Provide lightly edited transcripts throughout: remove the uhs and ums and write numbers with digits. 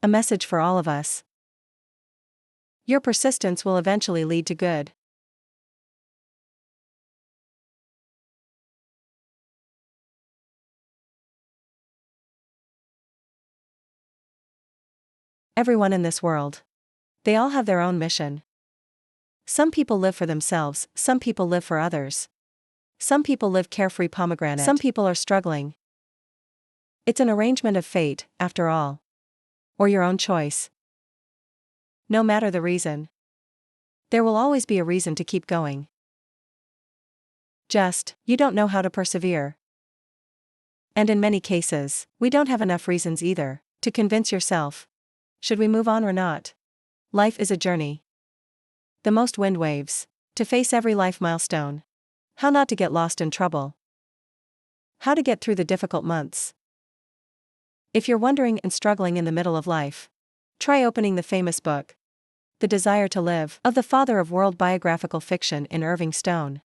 A message for all of us. Your persistence will eventually lead to good. Everyone in this world. They all have their own mission. Some people live for themselves, some people live for others. Some people live carefree pomegranate, some people are struggling. It's an arrangement of fate, after all. Or your own choice. No matter the reason. There will always be a reason to keep going. Just, you don't know how to persevere. And in many cases, we don't have enough reasons either, to convince yourself. Should we move on or not? Life is a journey. The most wind waves. To face every life milestone. How not to get lost in trouble. How to get through the difficult months. If you're wondering and struggling in the middle of life, try opening the famous book, The Desire to Live, of the father of world biographical fiction in Irving Stone.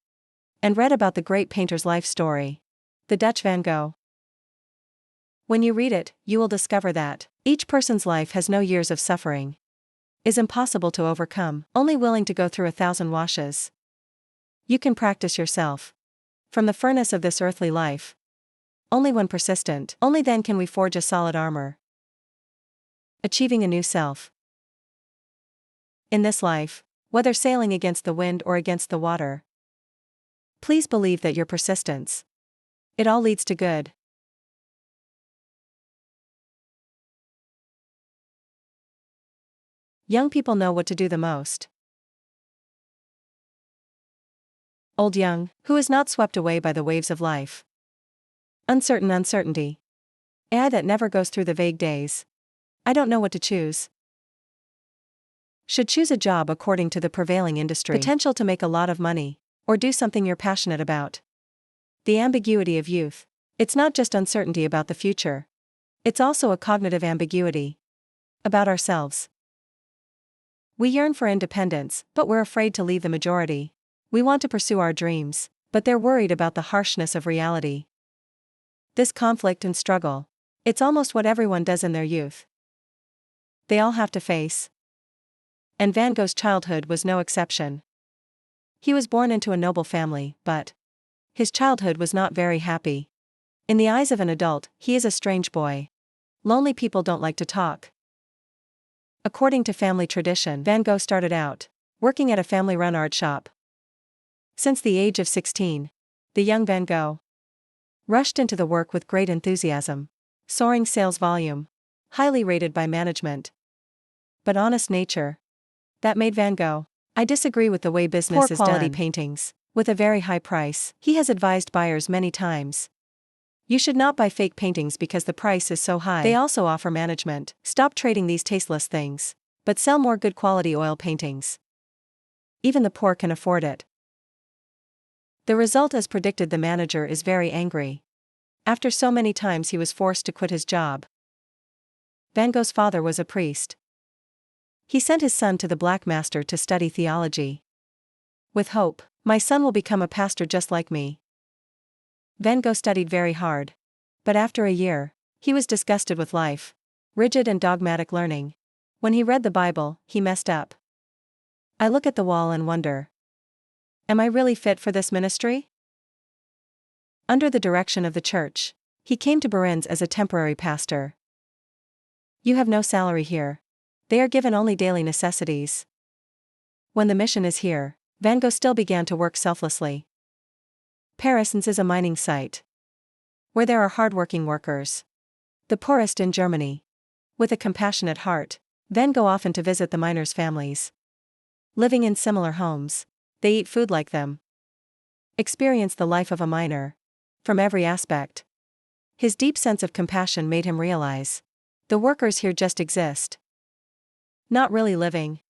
And read about the great painter's life story, the Dutch Van Gogh. When you read it, you will discover that each person's life has no years of suffering, is impossible to overcome, only willing to go through 1,000 washes. You can practice yourself from the furnace of this earthly life. Only when persistent, only then can we forge a solid armor. Achieving a new self. In this life, whether sailing against the wind or against the water, please believe that your persistence, it all leads to good. Young people know what to do the most. Old young, who is not swept away by the waves of life. Uncertain uncertainty. AI that never goes through the vague days. I don't know what to choose. Should choose a job according to the prevailing industry. Potential to make a lot of money, or do something you're passionate about. The ambiguity of youth. It's not just uncertainty about the future. It's also a cognitive ambiguity. About ourselves. We yearn for independence, but we're afraid to leave the majority. We want to pursue our dreams, but they're worried about the harshness of reality. This conflict and struggle, it's almost what everyone does in their youth. They all have to face. And Van Gogh's childhood was no exception. He was born into a noble family, but his childhood was not very happy. In the eyes of an adult, he is a strange boy. Lonely people don't like to talk. According to family tradition, Van Gogh started out working at a family-run art shop. Since the age of 16, the young Van Gogh rushed into the work with great enthusiasm, soaring sales volume, highly rated by management. But honest nature, that made Van Gogh. I disagree with the way business is done. Poor quality paintings, with a very high price. He has advised buyers many times. You should not buy fake paintings because the price is so high. They also offer management. Stop trading these tasteless things, but sell more good quality oil paintings. Even the poor can afford it. The result, as predicted, the manager is very angry. After so many times he was forced to quit his job. Van Gogh's father was a priest. He sent his son to the Black Master to study theology. With hope, my son will become a pastor just like me. Van Gogh studied very hard. But after a year, he was disgusted with life. Rigid and dogmatic learning. When he read the Bible, he messed up. I look at the wall and wonder, am I really fit for this ministry? Under the direction of the church, he came to Berens as a temporary pastor. You have no salary here. They are given only daily necessities. When the mission is here, Van Gogh still began to work selflessly. Paris is a mining site where there are hard-working workers, the poorest in Germany. With a compassionate heart, Van Gogh often to visit the miners' families. Living in similar homes, they eat food like them. Experience the life of a miner. From every aspect. His deep sense of compassion made him realize, the workers here just exist. Not really living.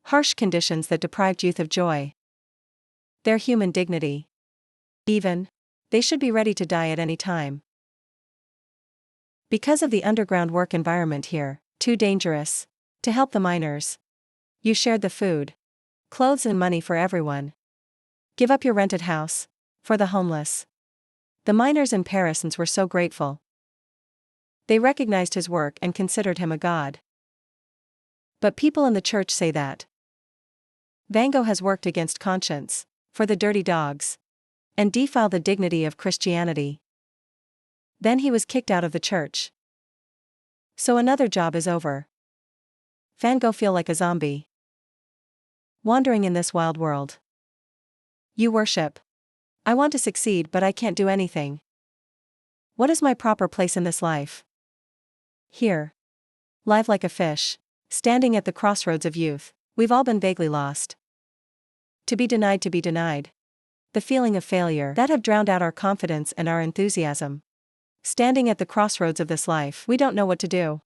Harsh conditions that deprived youth of joy. Their human dignity. Even, they should be ready to die at any time. Because of the underground work environment here, too dangerous to help the miners. You shared the food, clothes and money for everyone. Give up your rented house for the homeless. The miners in Paris were so grateful. They recognized his work and considered him a god. But people in the church say that Van Gogh has worked against conscience, for the dirty dogs, and defile the dignity of Christianity. Then he was kicked out of the church. So another job is over. Van Gogh feel like a zombie, wandering in this wild world. You worship. I want to succeed, but I can't do anything. What is my proper place in this life? Here. Live like a fish, standing at the crossroads of youth, we've all been vaguely lost. To be denied, to be denied. The feeling of failure that have drowned out our confidence and our enthusiasm. Standing at the crossroads of this life, we don't know what to do.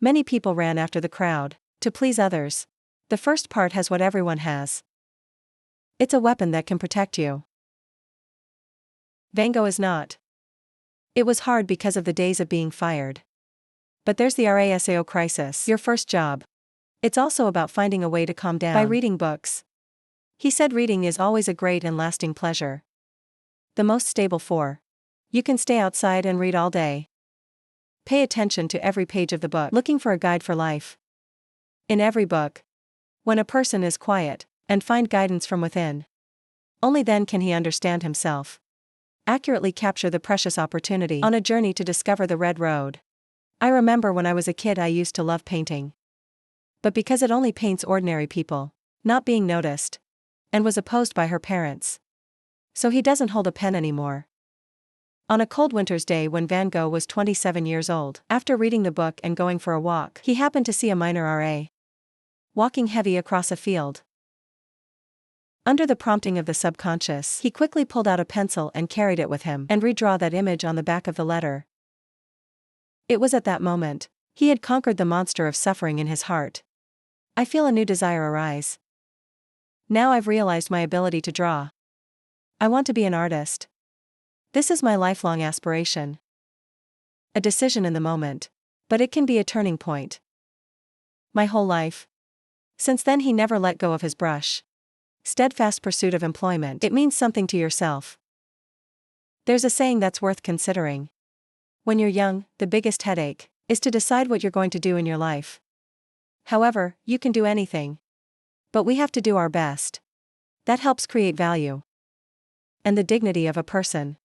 Many people ran after the crowd, to please others. The first part has what everyone has. It's a weapon that can protect you. Van Gogh is not. It was hard because of the days of being fired. But there's the RASAO crisis, your first job. It's also about finding a way to calm down by reading books. He said reading is always a great and lasting pleasure. The most stable for. You can stay outside and read all day. Pay attention to every page of the book, looking for a guide for life. In every book, when a person is quiet, and find guidance from within, only then can he understand himself. Accurately capture the precious opportunity on a journey to discover the red road. I remember when I was a kid I used to love painting. But because it only paints ordinary people, not being noticed, and was opposed by her parents. So he doesn't hold a pen anymore. On a cold winter's day when Van Gogh was 27 years old, after reading the book and going for a walk, he happened to see a miner RA walking heavy across a field. Under the prompting of the subconscious, he quickly pulled out a pencil and carried it with him and redraw that image on the back of the letter. It was at that moment he had conquered the monster of suffering in his heart. I feel a new desire arise. Now I've realized my ability to draw. I want to be an artist. This is my lifelong aspiration. A decision in the moment, but it can be a turning point. My whole life. Since then he never let go of his brush. Steadfast pursuit of employment. It means something to yourself. There's a saying that's worth considering. When you're young, the biggest headache is to decide what you're going to do in your life. However, you can do anything. But we have to do our best. That helps create value. And the dignity of a person.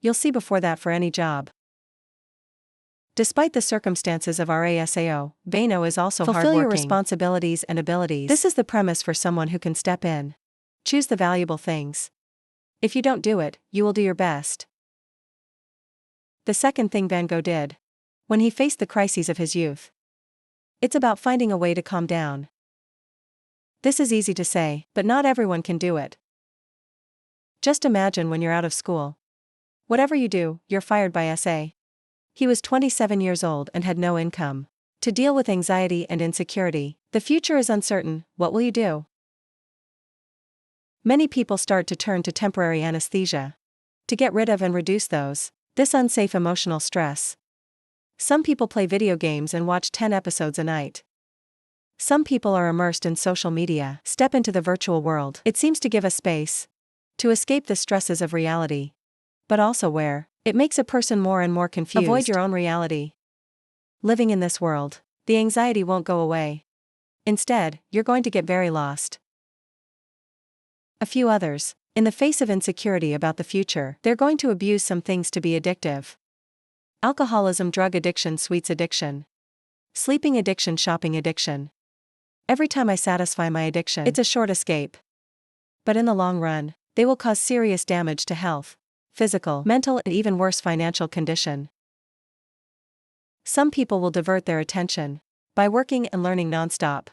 You'll see before that for any job. Despite the circumstances of RASAO, Van Gogh is also hardworking. Fulfill your responsibilities and abilities. This is the premise for someone who can step in. Choose the valuable things. If you don't do it, you will do your best. The second thing Van Gogh did, when he faced the crises of his youth, it's about finding a way to calm down. This is easy to say, but not everyone can do it. Just imagine when you're out of school. Whatever you do, you're fired by SA. He was 27 years old and had no income. To deal with anxiety and insecurity, the future is uncertain, what will you do? Many people start to turn to temporary anesthesia to get rid of and reduce this unsafe emotional stress. Some people play video games and watch 10 episodes a night. Some people are immersed in social media, step into the virtual world. It seems to give us space to escape the stresses of reality, but also where it makes a person more and more confused. Avoid your own reality. Living in this world, the anxiety won't go away. Instead, you're going to get very lost. A few others, in the face of insecurity about the future, they're going to abuse some things to be addictive. Alcoholism, drug addiction, sweets addiction, sleeping addiction, shopping addiction. Every time I satisfy my addiction, it's a short escape. But in the long run, they will cause serious damage to health, physical, mental, and even worse, financial condition. Some people will divert their attention by working and learning nonstop.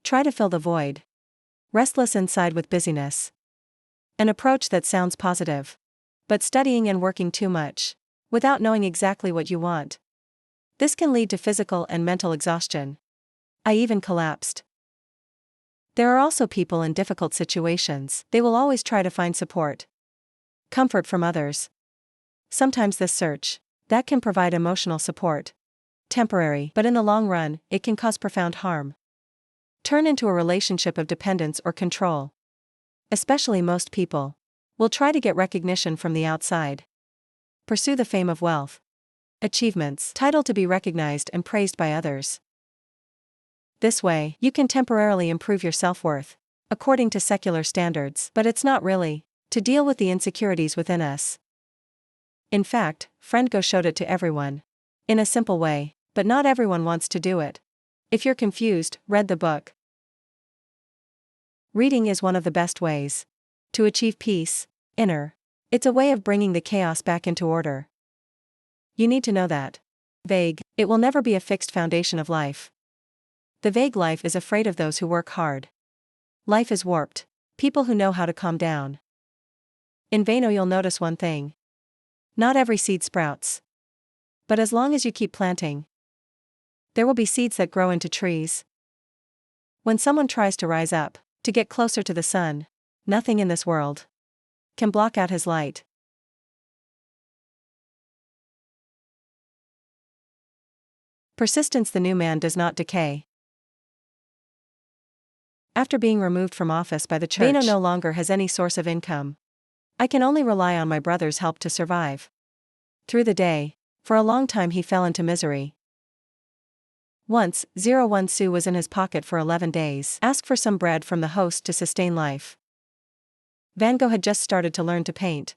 Try to fill the void. Restless inside with busyness. An approach that sounds positive. But studying and working too much, without knowing exactly what you want. This can lead to physical and mental exhaustion. I even collapsed. There are also people in difficult situations. They will always try to find support, comfort from others. Sometimes this search, that can provide emotional support. Temporary, but in the long run, it can cause profound harm. Turn into a relationship of dependence or control. Especially most people will try to get recognition from the outside. Pursue the fame of wealth, achievements, title to be recognized and praised by others. This way, you can temporarily improve your self-worth, according to secular standards, but it's not really to deal with the insecurities within us. In fact, Friend Go showed it to everyone. In a simple way, but not everyone wants to do it. If you're confused, read the book. Reading is one of the best ways to achieve peace, inner. It's a way of bringing the chaos back into order. You need to know that. Vague, it will never be a fixed foundation of life. The vague life is afraid of those who work hard. Life is warped. People who know how to calm down. In Vano you'll notice one thing. Not every seed sprouts. But as long as you keep planting, there will be seeds that grow into trees. When someone tries to rise up, to get closer to the sun, nothing in this world can block out his light. Persistence. The new man does not decay. After being removed from office by the church, Vano no longer has any source of income. I can only rely on my brother's help to survive. Through the day, for a long time he fell into misery. Once, 01 Sue was in his pocket for 11 days. Ask for some bread from the host to sustain life. Van Gogh had just started to learn to paint.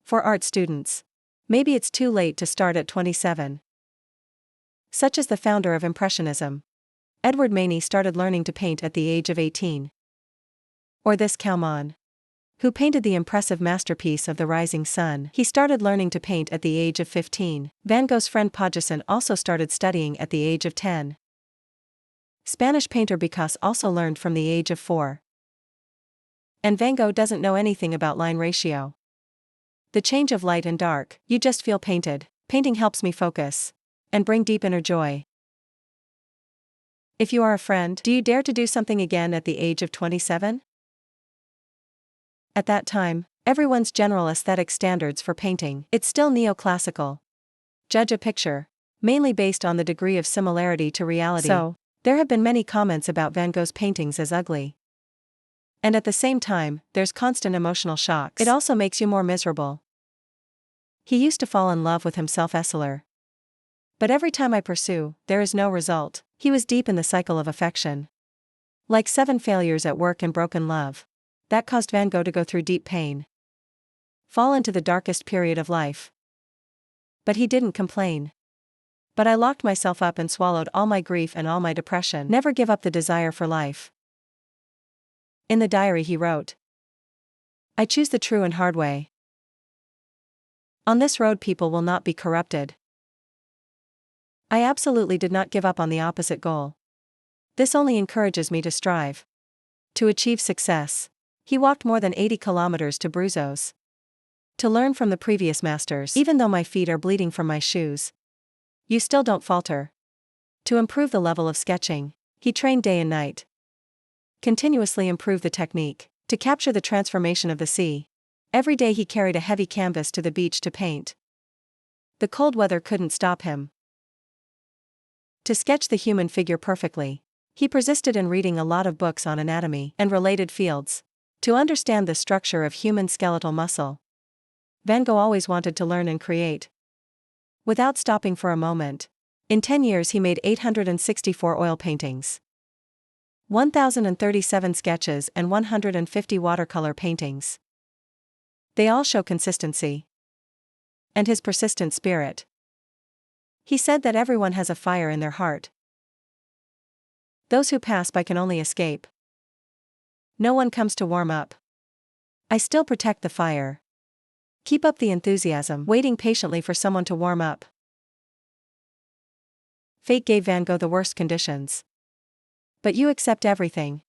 For art students, maybe it's too late to start at 27. Such as the founder of Impressionism, Edward Manet, started learning to paint at the age of 18. Or this Cauman, who painted the impressive masterpiece of the rising sun. He started learning to paint at the age of 15. Van Gogh's friend Pogson also started studying at the age of 10. Spanish painter Picasso also learned from the age of 4. And Van Gogh doesn't know anything about line ratio. The change of light and dark, you just feel painted. Painting helps me focus and bring deep inner joy. If you are a friend, do you dare to do something again at the age of 27? At that time, everyone's general aesthetic standards for painting, it's still neoclassical. Judge a picture, mainly based on the degree of similarity to reality. So, there have been many comments about Van Gogh's paintings as ugly. And at the same time, there's constant emotional shocks. It also makes you more miserable. He used to fall in love with himself Esseler. But every time I pursue, there is no result. He was deep in the cycle of affection. Like 7 failures at work and broken love. That caused Van Gogh to go through deep pain. Fall into the darkest period of life. But he didn't complain. But I locked myself up and swallowed all my grief and all my depression. Never give up the desire for life. In the diary he wrote, I choose the true and hard way. On this road people will not be corrupted. I absolutely did not give up on the opposite goal. This only encourages me to strive to achieve success. He walked more than 80 kilometers to Brussels to learn from the previous masters. Even though my feet are bleeding from my shoes, you still don't falter. To improve the level of sketching, he trained day and night. Continuously improve the technique to capture the transformation of the sea. Every day he carried a heavy canvas to the beach to paint. The cold weather couldn't stop him. To sketch the human figure perfectly, he persisted in reading a lot of books on anatomy and related fields to understand the structure of human skeletal muscle. Van Gogh always wanted to learn and create without stopping for a moment. In 10 years he made 864 oil paintings, 1,037 sketches and 150 watercolor paintings. They all show consistency and his persistent spirit. He said that everyone has a fire in their heart. Those who pass by can only escape. No one comes to warm up. I still protect the fire. Keep up the enthusiasm, waiting patiently for someone to warm up. Fate gave Van Gogh the worst conditions. But you accept everything.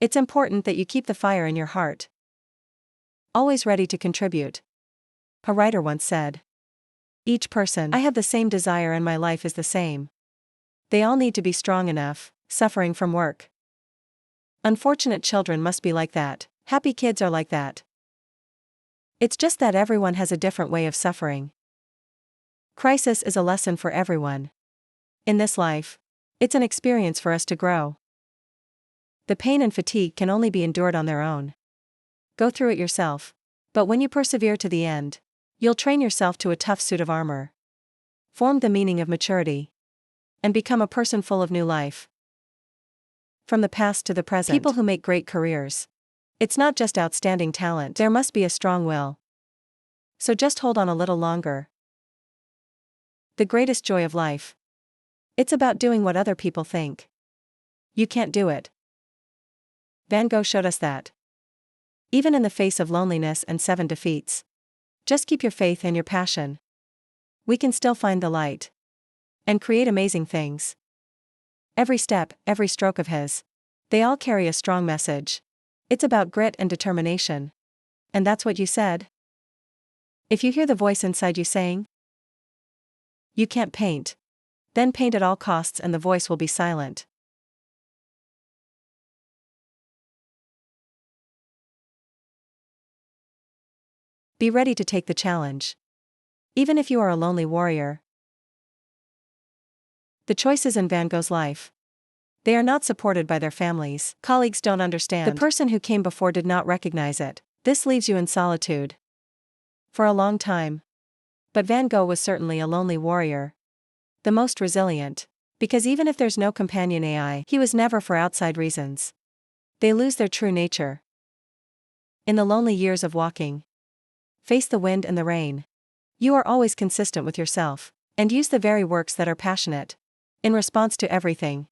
It's important that you keep the fire in your heart. Always ready to contribute. A writer once said, each person I have the same desire and my life is the same. They all need to be strong enough, suffering from work. Unfortunate children must be like that, happy kids are like that. It's just that everyone has a different way of suffering. Crisis is a lesson for everyone. In this life, it's an experience for us to grow. The pain and fatigue can only be endured on their own. Go through it yourself. But when you persevere to the end, you'll train yourself to a tough suit of armor. Form the meaning of maturity. And become a person full of new life. From the past to the present. People who make great careers. It's not just outstanding talent, there must be a strong will. So just hold on a little longer. The greatest joy of life. It's about doing what other people think you can't do it. Van Gogh showed us that. Even in the face of loneliness and 7 defeats. Just keep your faith and your passion. We can still find the light. And create amazing things. Every step, every stroke of his. They all carry a strong message. It's about grit and determination. And that's what you said. If you hear the voice inside you saying, "You can't paint," then paint at all costs and the voice will be silent. Be ready to take the challenge. Even if you are a lonely warrior. The choices in Van Gogh's life. They are not supported by their families. Colleagues don't understand. The person who came before did not recognize it. This leaves you in solitude. For a long time. But Van Gogh was certainly a lonely warrior. The most resilient. Because even if there's no companion AI, he was never for outside reasons. They lose their true nature. In the lonely years of walking. Face the wind and the rain. You are always consistent with yourself. And use the very works that are passionate. In response to everything.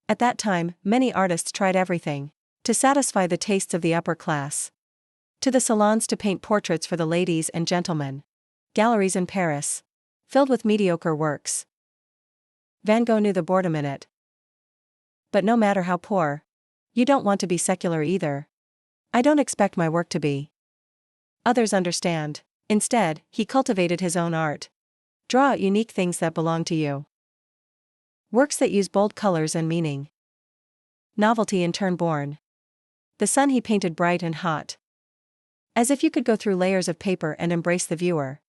At that time, many artists tried everything. To satisfy the tastes of the upper class. To the salons to paint portraits for the ladies and gentlemen. Galleries in Paris. Filled with mediocre works. Van Gogh knew the boredom in it. But no matter how poor. You don't want to be secular either. I don't expect my work to be. Others understand. Instead, he cultivated his own art. Draw out unique things that belong to you. Works that use bold colors and meaning. Novelty in turn born. The sun he painted bright and hot. As if you could go through layers of paper and embrace the viewer.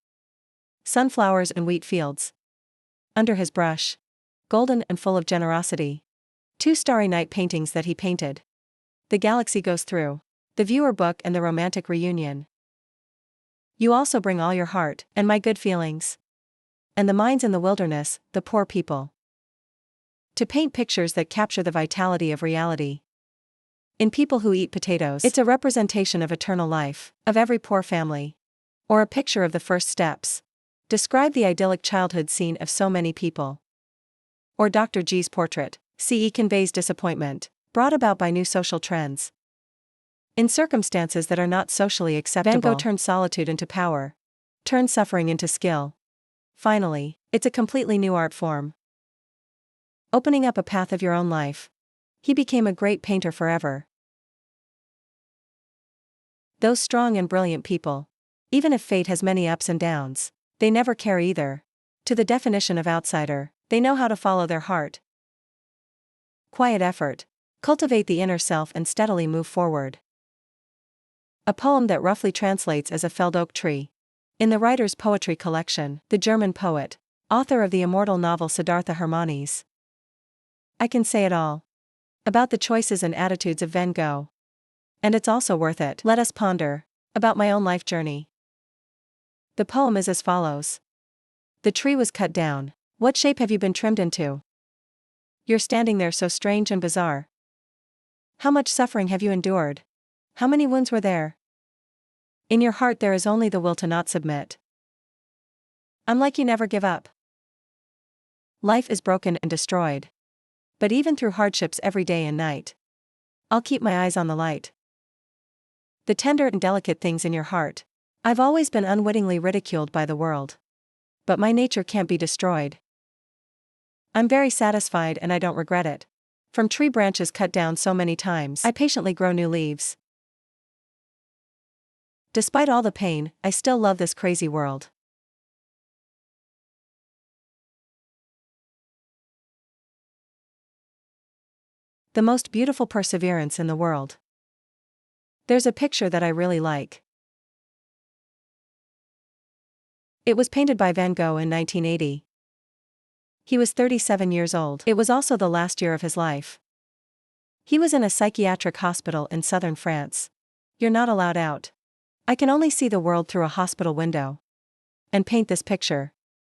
Sunflowers and wheat fields. Under his brush. Golden and full of generosity. 2 starry night paintings that he painted. The galaxy goes through. The viewer book and the romantic reunion. You also bring all your heart, and my good feelings. And the minds in the wilderness, the poor people. To paint pictures that capture the vitality of reality. In people who eat potatoes, it's a representation of eternal life, of every poor family. Or a picture of the first steps. Describe the idyllic childhood scene of so many people. Or Dr. G's portrait, CE conveys disappointment, brought about by new social trends. In circumstances that are not socially acceptable, Van Gogh turned solitude into power. Turned suffering into skill. Finally, it's a completely new art form. Opening up a path of your own life. He became a great painter forever. Those strong and brilliant people. Even if fate has many ups and downs, they never care either. To the definition of outsider, they know how to follow their heart. Quiet effort. Cultivate the inner self and steadily move forward. A poem that roughly translates as a felled oak tree. In the writer's poetry collection, the German poet, author of the immortal novel Siddhartha Hermanus. I can say it all. About the choices and attitudes of Van Gogh. And it's also worth it. Let us ponder. About my own life journey. The poem is as follows. The tree was cut down. What shape have you been trimmed into? You're standing there so strange and bizarre. How much suffering have you endured? How many wounds were there? In your heart there is only the will to not submit. Unlike you never give up. Life is broken and destroyed. But even through hardships every day and night, I'll keep my eyes on the light. The tender and delicate things in your heart. I've always been unwittingly ridiculed by the world. But my nature can't be destroyed. I'm very satisfied and I don't regret it. From tree branches cut down so many times, I patiently grow new leaves. Despite all the pain, I still love this crazy world. The most beautiful perseverance in the world. There's a picture that I really like. It was painted by Van Gogh in 1980. He was 37 years old. It was also the last year of his life. He was in a psychiatric hospital in southern France. You're not allowed out. I can only see the world through a hospital window. And paint this picture.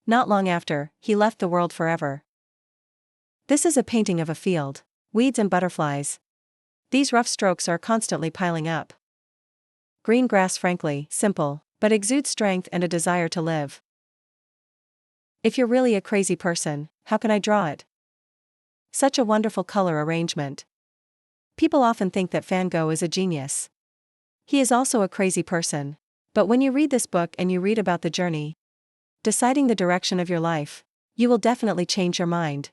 Not long after, he left the world forever. This is a painting of a field. weeds and butterflies. These rough strokes are constantly piling up. Green grass, frankly, simple, but exudes strength and a desire to live. If you're really a crazy person, how can I draw it? Such a wonderful color arrangement. People often think that Van Gogh is a genius. He is also a crazy person. But when you read this book and you read about the journey, deciding the direction of your life, you will definitely change your mind.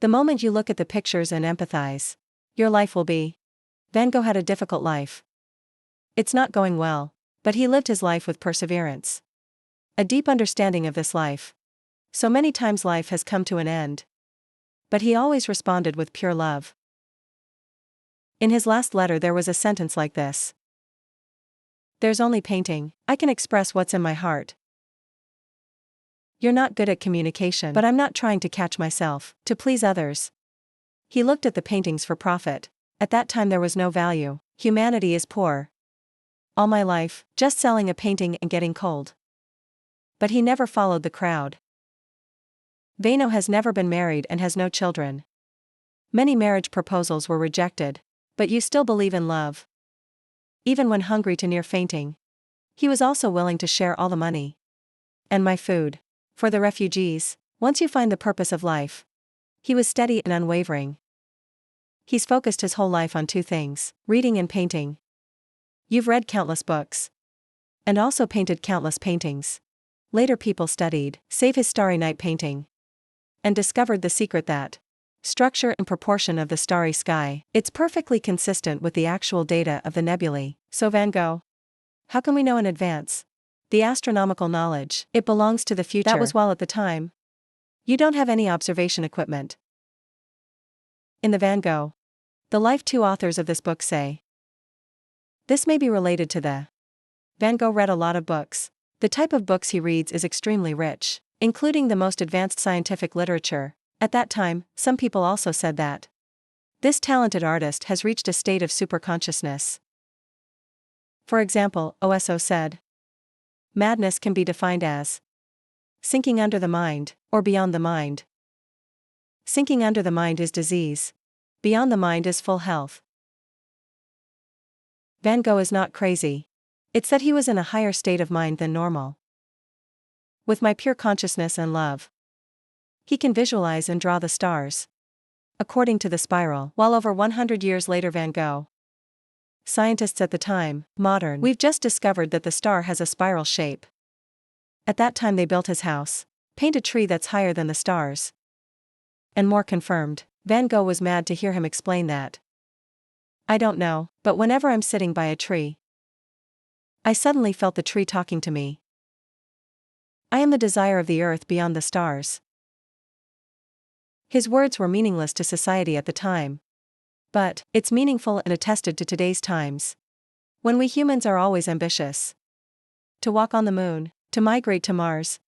The moment you look at the pictures and empathize, your life will be. Van Gogh had a difficult life. It's not going well, but he lived his life with perseverance. A deep understanding of this life. So many times life has come to an end. But he always responded with pure love. In his last letter there was a sentence like this. There's only painting, I can express what's in my heart. You're not good at communication, but I'm not trying to catch myself, to please others. He looked at the paintings for profit. At that time there was no value. Humanity is poor. All my life, just selling a painting and getting cold. But he never followed the crowd. Van Gogh has never been married and has no children. Many marriage proposals were rejected, but you still believe in love. Even when hungry to near fainting, he was also willing to share all the money. And my food. For the refugees, once you find the purpose of life. He was steady and unwavering. He's focused his whole life on two things, reading and painting. You've read countless books. And also painted countless paintings. Later people studied, Save his Starry Night painting. And discovered the secret that structure and proportion of the starry sky, it's perfectly consistent with the actual data of the nebulae. So Van Gogh. How can we know in advance? The astronomical knowledge, it belongs to the future. That was well at the time. You don't have any observation equipment. In the Van Gogh. The life, two authors of this book say. This may be related to the. Van Gogh read a lot of books. The type of books he reads is extremely rich, including the most advanced scientific literature. At that time, some people also said that this talented artist has reached a state of superconsciousness. For example, Oso said, madness can be defined as sinking under the mind, or beyond the mind. Sinking under the mind is disease. Beyond the mind is full health. Van Gogh is not crazy. It's that he was in a higher state of mind than normal. With my pure consciousness and love. He can visualize and draw the stars. According to the spiral, while over 100 years later Van Gogh. Scientists at the time, modern, we've just discovered that the star has a spiral shape. At that time they built his house, paint a tree that's higher than the stars. And more confirmed, Van Gogh was mad to hear him explain that. I don't know, but whenever I'm sitting by a tree, I suddenly felt the tree talking to me. I am the desire of the earth beyond the stars. His words were meaningless to society at the time. But it's meaningful and attested to today's times. When we humans are always ambitious. To walk on the moon, to migrate to Mars.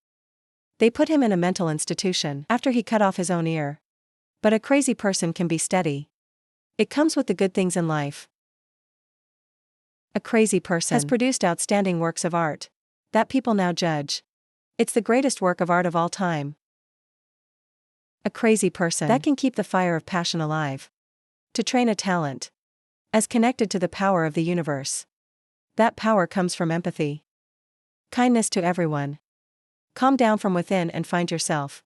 They put him in a mental institution after he cut off his own ear. But a crazy person can be steady. It comes with the good things in life. A crazy person has produced outstanding works of art that people now judge. It's the greatest work of art of all time. A crazy person that can keep the fire of passion alive. To train a talent as connected to the power of the universe. That power comes from empathy. Kindness to everyone. Calm down from within and find yourself.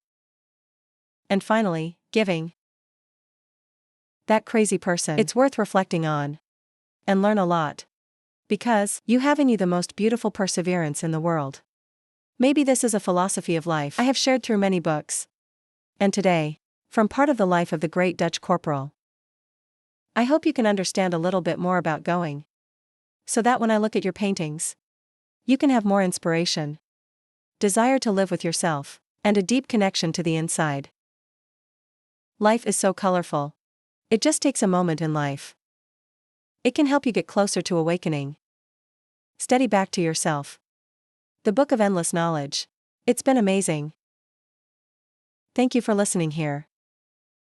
And finally, giving. That crazy person, it's worth reflecting on. And learn a lot. Because you have in you the most beautiful perseverance in the world. Maybe this is a philosophy of life I have shared through many books. And today, from part of the life of the great Dutch corporal. I hope you can understand a little bit more about going. So that when I look at your paintings, you can have more inspiration, desire to live with yourself, and a deep connection to the inside. Life is so colorful. It just takes a moment in life. It can help you get closer to awakening. Steady back to yourself. The Book of Endless Knowledge. It's been amazing. Thank you for listening here.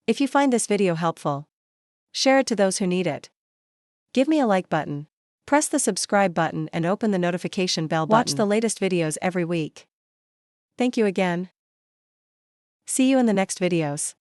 If you find this video helpful, share it to those who need it. Give me a like button. Press the subscribe button and open the notification bell button. Watch the latest videos every week. Thank you again. See you in the next videos.